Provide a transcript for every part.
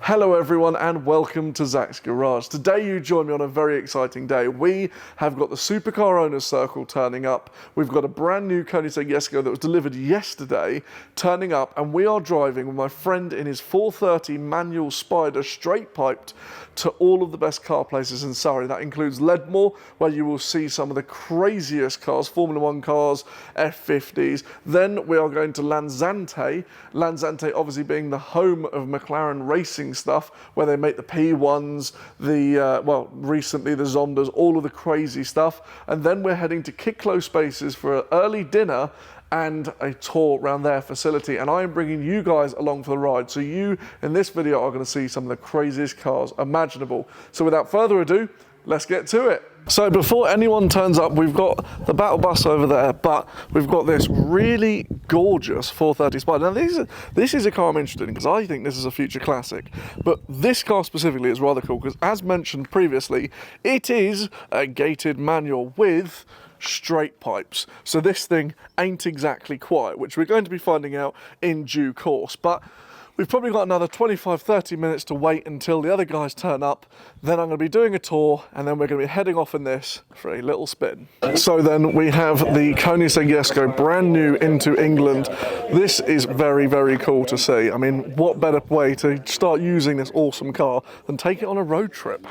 Hello everyone and welcome to Zach's Garage. Today you join me on a very exciting day. We have got the Supercar Owners Circle turning up. We've got a brand new Koenigsegg Jesko that was delivered yesterday turning up, and we are driving with my friend in his 430 manual Spider straight piped to all of the best car places in Surrey. That includes Ladmore, where you will see some of the craziest cars, Formula 1 cars, F50s. Then we are going to Lanzante. Lanzante obviously being the home of McLaren racing stuff, where they make the P1s, well, recently the Zondas, all of the crazy stuff. And then we're heading to Clow Spaces for an early dinner and a tour around their facility, and I am bringing you guys along for the ride. So you, in this video, are going to see some of the craziest cars imaginable. So without further ado, let's get to it. So before anyone turns up, we've got the battle bus over there, but we've got this really gorgeous 430 Spider. Now this is a car I'm interested in because I think this is a future classic, but this car specifically is rather cool because, as mentioned previously, it is a gated manual with straight pipes. So this thing ain't exactly quiet, which we're going to be finding out in due course. But we've probably got another 25-30 minutes to wait until the other guys turn up. Then I'm going to be doing a tour, and then we're going to be heading off in this for a little spin. So then we have the Koenigsegg Jesko, brand new into England. This is very, very cool to see. I mean, what better way to start using this awesome car than take it on a road trip?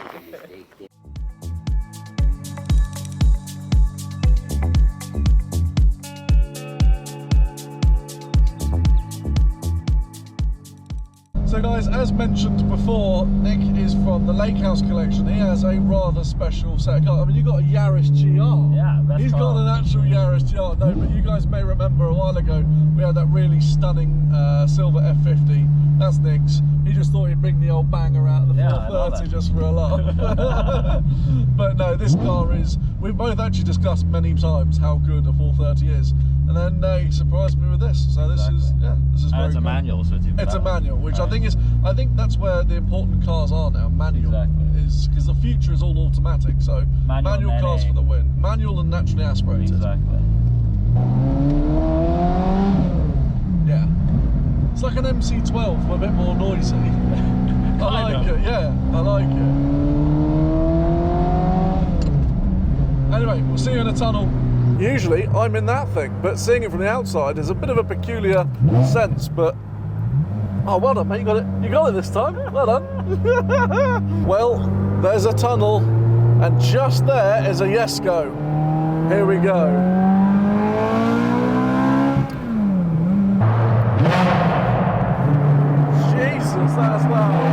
So guys, as mentioned before, Nick is from the Lake House collection. He has a rather special set of cars. I mean, you've got a Yaris GR. Yeah, best He's car. Got an actual Yaris GR. No, but you guys may remember a while ago, we had that really stunning silver F50. That's Nick's. He just thought he'd bring the old banger out of the 430 just for a laugh. But no, this car is, we've both actually discussed many times how good a 430 is. And then he surprised me with this. So this is, yeah, this is very it's cool. A manual, so it's a manual, which I think that's where the important cars are now. Manual is, because the future is all automatic. So manual cars for the win. Manual and naturally aspirated. Exactly. Yeah. It's like an MC12, a bit more noisy. I like it, yeah, I like it. Anyway, we'll see you in a tunnel. Usually I'm in that thing, but seeing it from the outside is a bit of a peculiar sense, but oh, well done, mate, you got it this time, well done. Well, there's a tunnel, and just there is a Jesko. Here we go. Jesus, that's loud.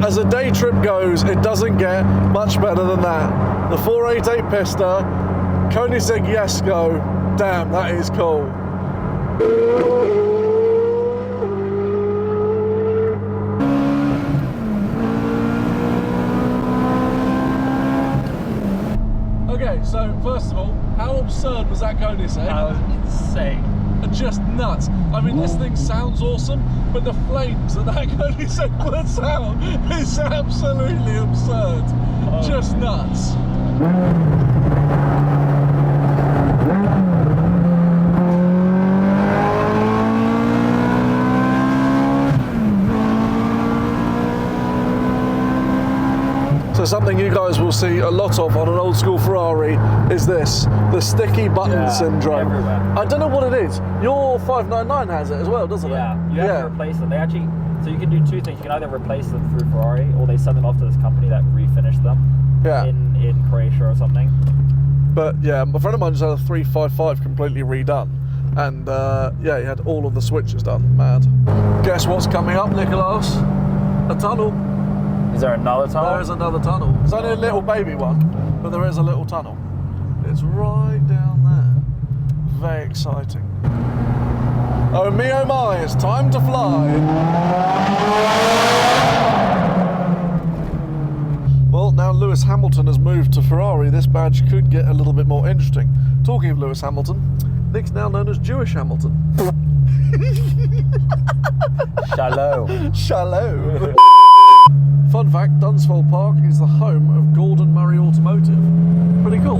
As a day trip goes, it doesn't get much better than that. The 488 Pista, Koenigsegg Jesko, damn, that is cool. Okay, so first of all, how absurd was that Koenigsegg? That was insane. Just nuts. I mean, this thing sounds awesome, but the flames that Koenigsegg puts out is absolutely absurd. Oh. Just nuts. So something you guys will see a lot of on an old school Ferrari is this, the sticky button syndrome. Everywhere. I don't know what it is. Your 599 has it as well, doesn't it? Yeah, you have to replace them. They actually, so you can do two things. You can either replace them through Ferrari, or they send them off to this company that refinished them in Croatia or something. But yeah, my friend of mine just had a 355 completely redone. And yeah, he had all of the switches done. Mad. Guess what's coming up, Nicholas? A tunnel. Is there another tunnel? There is another tunnel. It's only a little baby one, but there is a little tunnel. It's right down there. Very exciting. Oh me, oh my, it's time to fly. badge could get a little bit more interesting. Talking of Lewis Hamilton, Nick's now known as Jewish Hamilton. Shalom. Shalom. Fun fact, Dunsfold Park is the home of Gordon Murray Automotive. Pretty cool.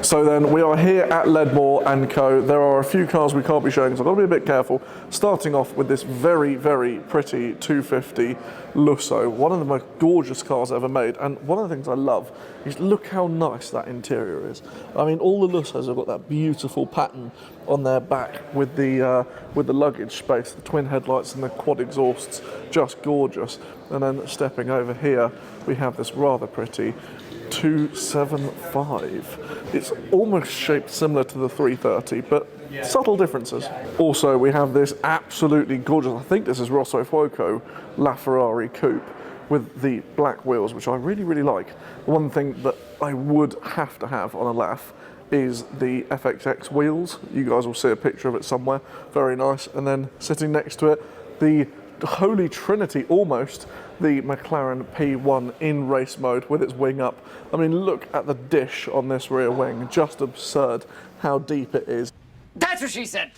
So then we are here at Ladmore and Co. There are a few cars we can't be showing, so I've got to be a bit careful. Starting off with this very, very pretty 250 Lusso, one of the most gorgeous cars ever made. And one of the things I love is look how nice that interior is. I mean, all the Lussos have got that beautiful pattern on their back with the luggage space, the twin headlights and the quad exhausts, just gorgeous. And then stepping over here, we have this rather pretty 275. It's almost shaped similar to the 330, but subtle differences. Also, we have this absolutely gorgeous, I think this is Rosso Fuoco LaFerrari coupe with the black wheels, which I really, really like. One thing that I would have to have on a LAF is the FXX wheels. You guys will see a picture of it somewhere. Very nice. And then sitting next to it, the holy trinity almost, the McLaren P1 in race mode with its wing up. I mean, look at the dish on this rear wing. Just absurd how deep it is. That's what she said.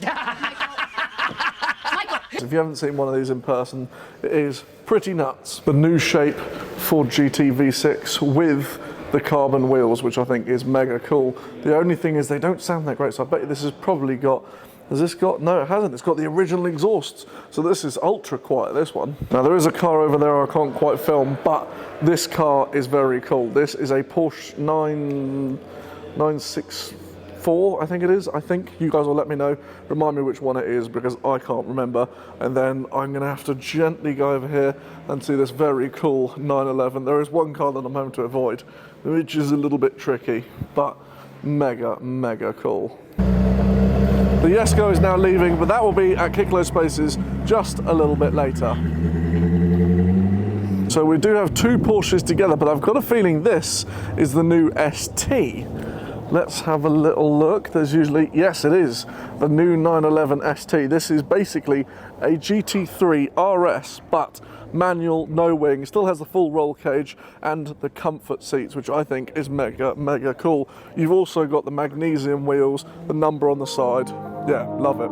If you haven't seen one of these in person, it is pretty nuts. The new shape Ford GT V6 with the carbon wheels, which I think is mega cool. The only thing is they don't sound that great, so I bet you this has probably got, has this got, no it hasn't, it's got the original exhausts. So this is ultra quiet, this one. Now there is a car over there I can't quite film, but this car is very cool. This is a Porsche 964, I think it is. I think you guys will let me know, remind me which one it is because I can't remember. And then I'm gonna have to gently go over here and see this very cool 911. There is one car that I'm having to avoid, which is a little bit tricky, but mega, mega cool. The Jesko is now leaving, but that will be at Clow Spaces just a little bit later. So we do have two Porsches together, but I've got a feeling this is the new ST. Let's have a little look. There's usually, yes it is, the new 911 ST. This is basically a GT3 RS, but manual, no wing, still has the full roll cage and the comfort seats, which I think is mega, mega cool. You've also got the magnesium wheels, the number on the side. Yeah, love it.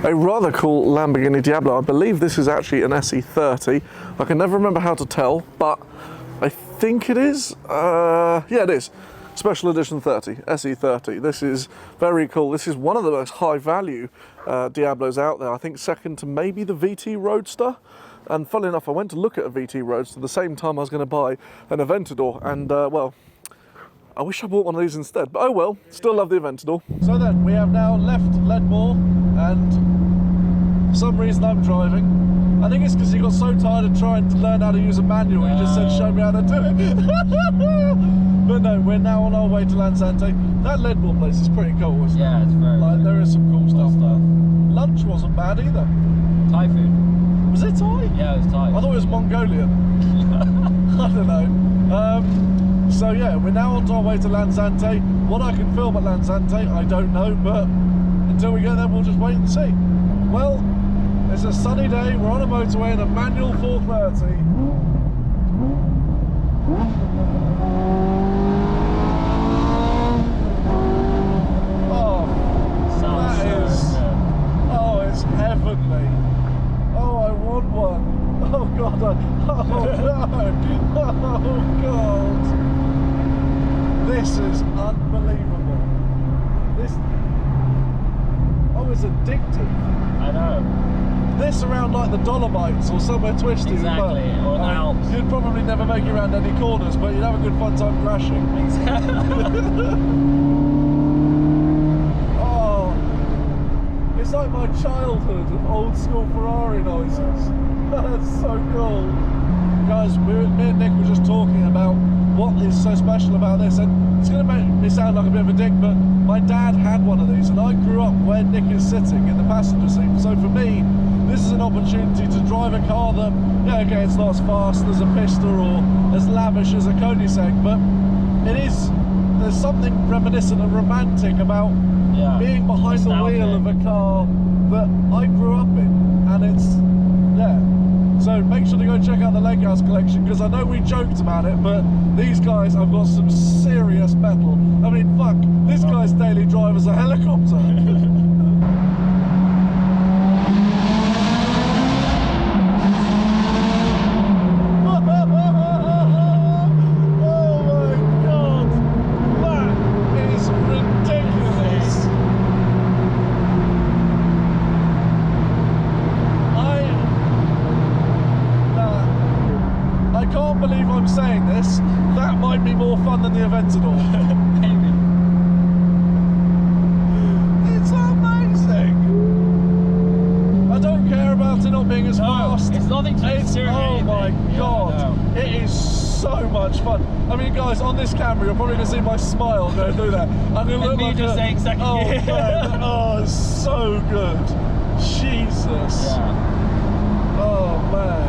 A rather cool Lamborghini Diablo. I believe this is actually an SE30. I can never remember how to tell, but I think it is. Yeah, it is. Special Edition 30, SE30. This is very cool. This is one of the most high value Diablos out there. I think second to maybe the VT Roadster. And funnily enough, I went to look at a VT Roadster at the same time I was going to buy an Aventador. And well, I wish I bought one of these instead, but oh well, still love the Aventador. So then, we have now left Ladmore, and for some reason I'm driving. I think it's because he got so tired of trying to learn how to use a manual, he just said, show me how to do it. But no, we're now on our way to Lanzante. That Ladmore place is pretty cool, isn't it? Yeah, it's very like, there is some cool stuff. stuff. Lunch wasn't bad either. Thai food. Was it Thai? Yeah, it was Thai. I thought it was Mongolian. I don't know. So yeah, we're now on our way to Lanzante. What I can film at Lanzante, I don't know, but until we get there, we'll just wait and see. Well, it's a sunny day, we're on a motorway in a manual 430. Oh, that is, oh, it's heavenly. Oh, I want one. Oh God, oh no, oh God. This is unbelievable. This, oh, it's addictive. I know. This around like the Dolomites or somewhere twisty. Exactly, but, or the Alps. You'd probably never make it around any corners, but you'd have a good fun time crashing. Oh, it's like my childhood of old school Ferrari noises. That's so cool. Guys, me and Nick were just talking about what is so special about this, and it's going to make me sound like a bit of a dick, but my dad had one of these, and I grew up where Nick is sitting in the passenger seat. So for me, this is an opportunity to drive a car that, yeah, okay, it's not as fast as a Pista or as lavish as a Koenigsegg, but there's something reminiscent and romantic about being behind the wheel of a car that I grew up in, and it's, yeah. So make sure to go check out the Lake House collection, because I know we joked about it, but these guys have got some serious metal. I mean, fuck, this guy's daily drive is a helicopter. Saying this, that might be more fun than the Aventador. Maybe. It's amazing. I don't care about it not being as fast. It's nothing to steer. Oh my god, it is so much fun. I mean, guys, on this camera, you're probably gonna see my smile going through that. I'm gonna look like just saying second gear. Man, oh, it's so good. Jesus. Yeah. Oh man.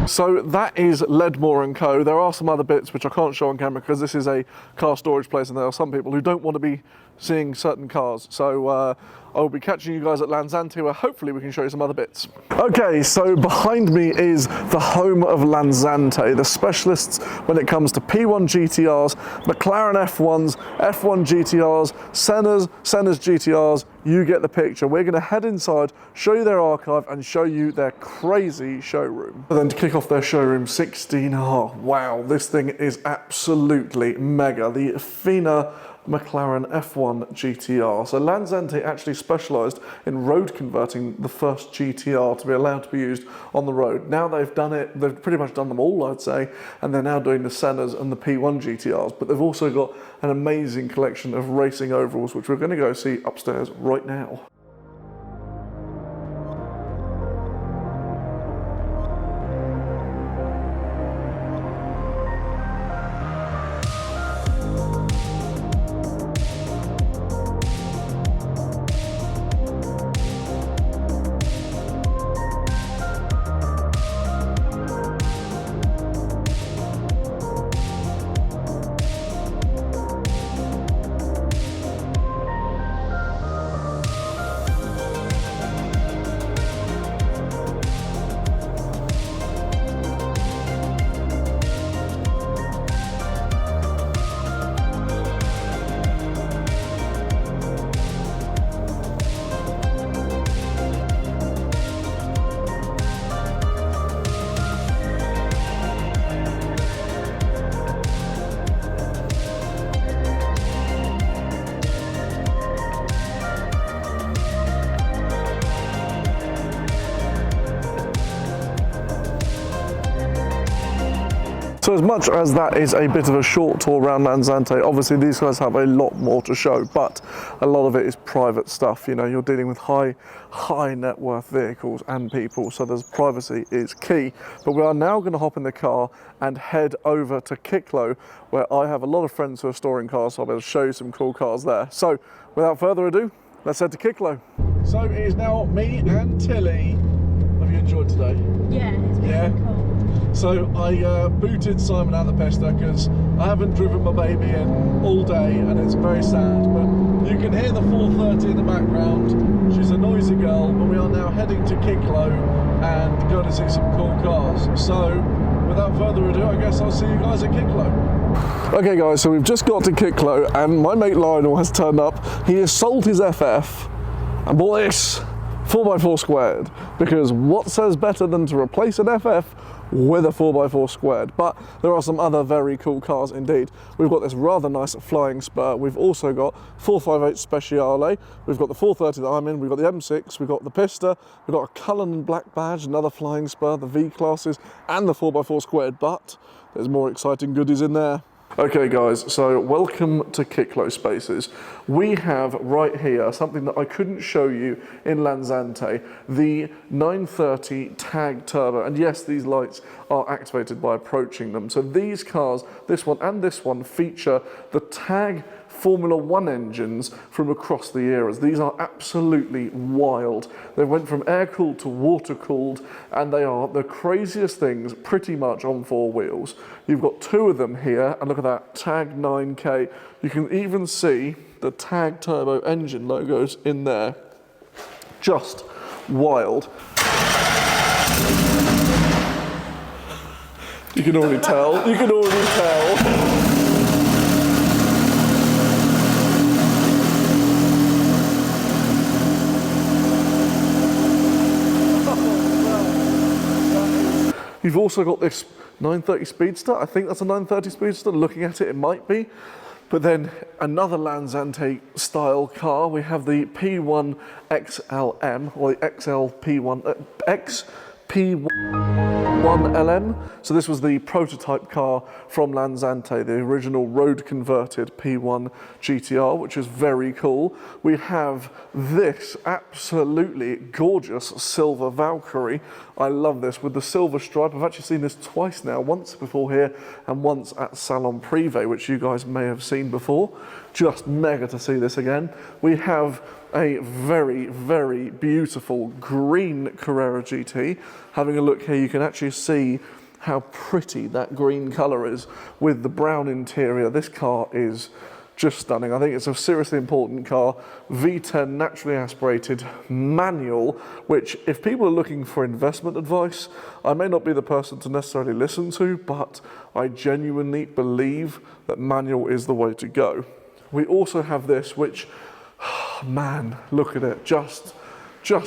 So that is Ladmore and Co. There are some other bits which I can't show on camera because this is a car storage place and there are some people who don't want to be seeing certain cars. So I'll be catching you guys at Lanzante, where hopefully we can show you some other bits. Okay, so behind me is the home of Lanzante, the specialists when it comes to P1 GTRs, McLaren F1s, F1 GTRs, Senna's GTRs, you get the picture. We're going to head inside, show you their archive and show you their crazy showroom. And then to kick off their showroom, 16, oh wow, this thing is absolutely mega. The FINA McLaren F1 GTR. So Lanzante actually specialised in road converting the first GTR to be allowed to be used on the road. Now they've done it, they've pretty much done them all, I'd say, and they're now doing the Sennas and the P1 GTRs, but they've also got an amazing collection of racing overalls, which we're going to go see upstairs right now. So as much as that is a bit of a short tour around Lanzante, obviously these guys have a lot more to show, but a lot of it is private stuff. You know, you're dealing with high net worth vehicles and people, so there's privacy is key. But we are now going to hop in the car and head over to Clow, where I have a lot of friends who are storing cars, so I'll be able to show you some cool cars there. So without further ado, let's head to Clow. So it is now me and Tilly. Have you enjoyed today? Yeah, it's been cool. So I booted Simon out the Pista because I haven't driven my baby in all day and it's very sad, but you can hear the 430 in the background. She's a noisy girl, but we are now heading to Clow and going to see some cool cars. So without further ado, I guess I'll see you guys at Clow. Okay guys, so we've just got to Clow and my mate Lionel has turned up. He has sold his FF and bought this 4x4 squared, because what says better than to replace an FF with a 4x4 squared? But there are some other very cool cars indeed. We've got this rather nice flying spur. We've also got 458 Speciale. We've got the 430 that I'm in. We've got the M6. We've got the Pista. We've got a Cullinan black badge, another flying spur, the V classes, and the 4x4 squared. But there's more exciting goodies in there. Okay guys, so welcome to Clow Spaces. We have right here something that I couldn't show you in Lanzante, the 930 Tag Turbo. And yes, these lights are activated by approaching them. So these cars, this one and this one, feature the Tag Formula One engines from across the eras. These are absolutely wild. They went from air-cooled to water-cooled, and they are the craziest things pretty much on four wheels. You've got two of them here, and look at that, Tag 9K. You can even see the Tag Turbo engine logos in there. Just wild. You can already tell, you can already tell. You've also got this 930 Speedster. I think that's a 930 Speedster. Looking at it, it might be. But then another Lanzante style car. We have the P1 XLM, or the XLP1, XP1LM. So this was the prototype car from Lanzante, the original road converted P1 GTR, which is very cool. We have this absolutely gorgeous silver Valkyrie. I love this with the silver stripe. I've actually seen this twice now, once before here and once at Salon Privé, which you guys may have seen before. Just mega to see this again. We have a very, very beautiful green Carrera GT. Having a look here, you can actually see how pretty that green colour is with the brown interior. This car is just stunning. I think it's a seriously important car. V10 naturally aspirated manual, which if people are looking for investment advice, I may not be the person to necessarily listen to, but I genuinely believe that manual is the way to go. We also have this, which, man, look at it. Just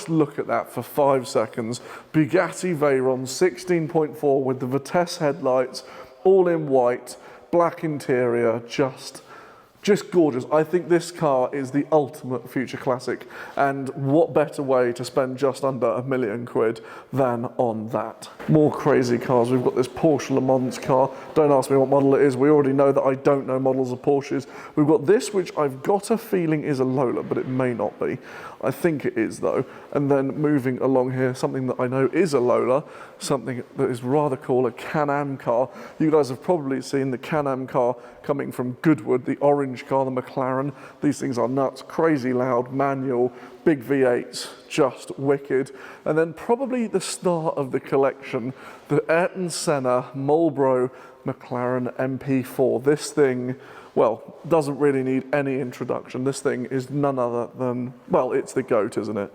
look at that for 5 seconds. Bugatti Veyron 16.4 with the Vitesse headlights, all in white, black interior, just gorgeous. I think this car is the ultimate future classic, and what better way to spend just under £1 million than on that. More crazy cars. We've got this Porsche Le Mans car. Don't ask me what model it is. We already know that I don't know models of Porsches. We've got this, which I've got a feeling is a Lola, but it may not be. I think it is though. And then moving along here, something that I know is a Lola, something that is rather cool, a Can-Am car. You guys have probably seen the Can-Am car coming from Goodwood, the orange car, the McLaren. These things are nuts, crazy loud, manual, big V8s, just wicked. And then probably the star of the collection, the Ayrton Senna Marlboro McLaren MP4. This thing, well, doesn't really need any introduction. This thing is none other than, well, it's the GOAT, isn't it?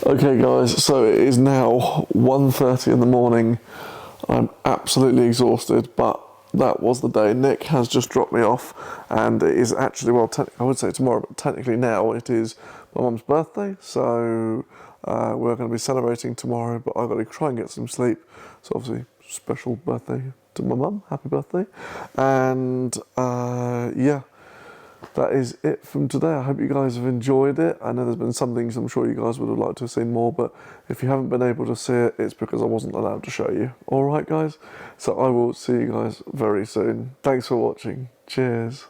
Okay guys, so it is now 1:30 in the morning. I'm absolutely exhausted, but that was the day. Nick has just dropped me off, and it is actually, well, I would say tomorrow, but technically now it is my mum's birthday, so we're going to be celebrating tomorrow, but I've got to try and get some sleep. So obviously, special birthday to my mum, happy birthday. And yeah, that is it from today. I hope you guys have enjoyed it. I know there's been some things I'm sure you guys would have liked to have seen more, but if you haven't been able to see it, it's because I wasn't allowed to show you. All right, guys? So I will see you guys very soon. Thanks for watching. Cheers.